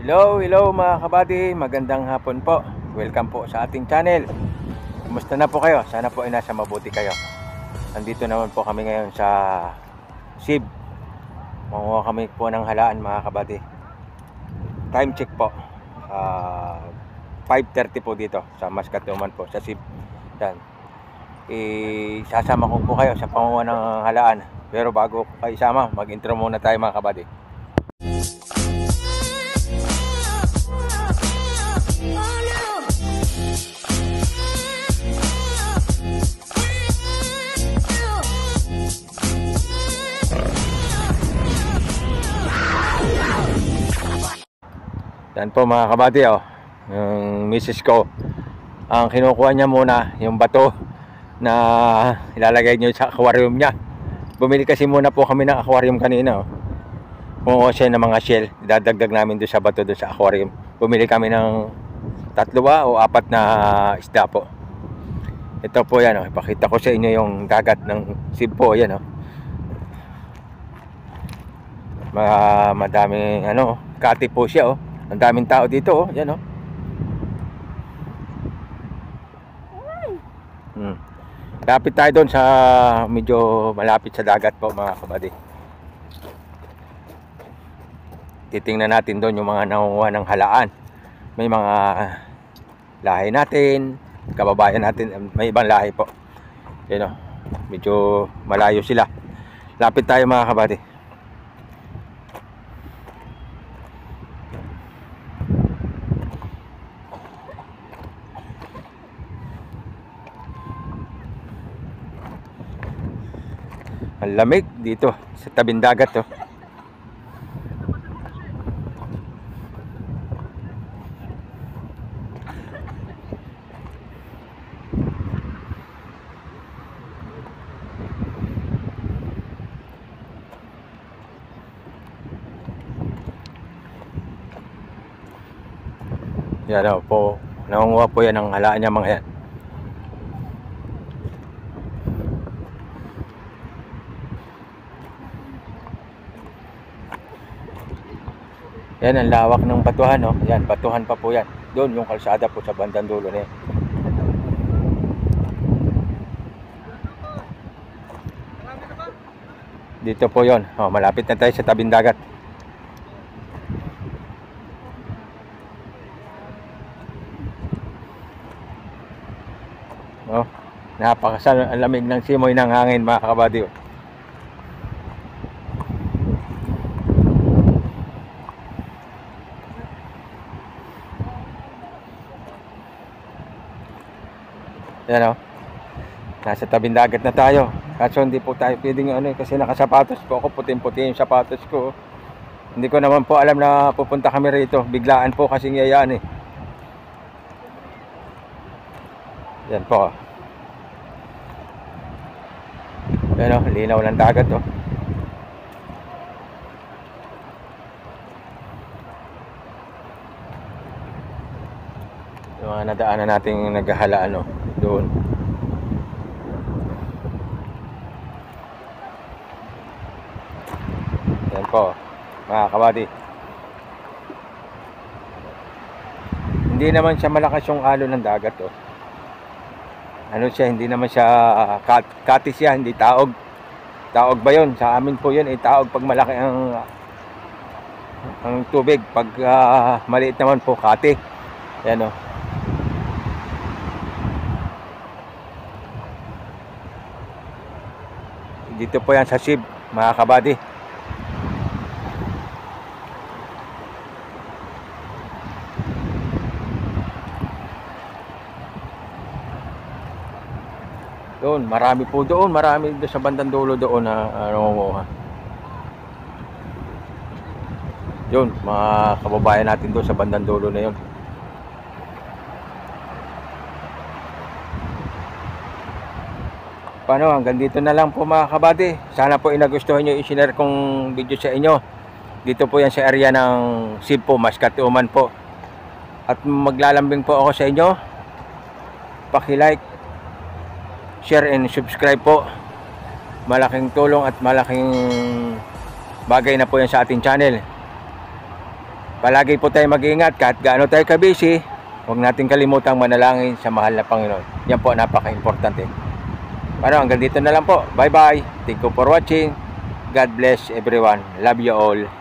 Hello mga kabady, magandang hapon po. Welcome po sa ating channel. Kumusta na po kayo? Sana po ay nasa mabuti kayo. Nandito naman po kami ngayon sa SIB. Manguha kami po ng halaan mga kabady. Time check po 5:30 po dito sa Mascatuman po sa SIB. Yan. Sasama ko po kayo sa panguha ng halaan. Pero bago kayo isama, mag-intro muna tayo mga kabady. Yan po mga kabady, yung misis ko, ang kinukuha niya muna yung bato na ilalagay niyo sa aquarium niya. Bumili kasi muna po kami ng aquarium kanina. Kumuha siya ng mga shell, idadagdag namin doon sa bato doon sa aquarium. Bumili kami ng 3 o 4 na isda po. Ito po yan, ipakita ko sa inyo yung dagat ng SIB po. Yan, madaming kati po siya. Ang daming tao dito, yan Lapit tayo doon sa medyo malapit sa dagat po mga kabady. Titingnan natin doon yung mga nangunguha ng halaan. May mga lahi natin, kababayan natin, may ibang lahi po. Yan medyo malayo sila. Lapit tayo mga kabady. Ang lamig dito sa tabing dagat Yan po, nangunguha po yan ng halaan niya mga yan. Yan ang lawak ng batuhan, Yan, batuhan pa po yan. Doon yung kalsada po sa bandang dulo na yan. Dito po yon. Malapit na tayo sa tabing dagat. Napakalamig ng simoy ng hangin mga kabady. Yan nasa tabing dagat na tayo. Kaso hindi po tayo pwedeng kasi nakasapatos po ako, puting-puti yung sapatos ko. Hindi ko naman po alam na pupunta kami rito. Biglaan po kasi ngayaan Yan po. Yan linaw ng dagat Yung mga nadaanan nating naghahalaan doon. Yan po mga kabady. Hindi naman siya malakas yung alon ng dagat siya, hindi naman siya kati siya, hindi taog. Taog ba yun? Sa amin po yun taog pag malaki ang tubig. Pag maliit naman po kati. Yan dito po yan sa SIB mga kabady. Doon, marami po doon, marami doon sa bandang dulo doon na yun, mga kababayan natin doon sa bandang dulo na yun. Paano, hanggang dito na lang po mga kabady. Sana po nagustuhan nyo i-share kong video sa inyo. Dito po yan sa area ng SIB po, Mascatuman po. At maglalambing po ako sa inyo. Paki-like, share and subscribe po. Malaking tulong at malaking bagay na po yan sa ating channel. palagi po tayo mag-iingat kahit gaano tayo ka-busy. Huwag natin kalimutang manalangin sa mahal na Panginoon. Yan po, napaka-importante. Hanggang dito na lang po. Bye-bye. Thank you for watching. God bless everyone. Love you all.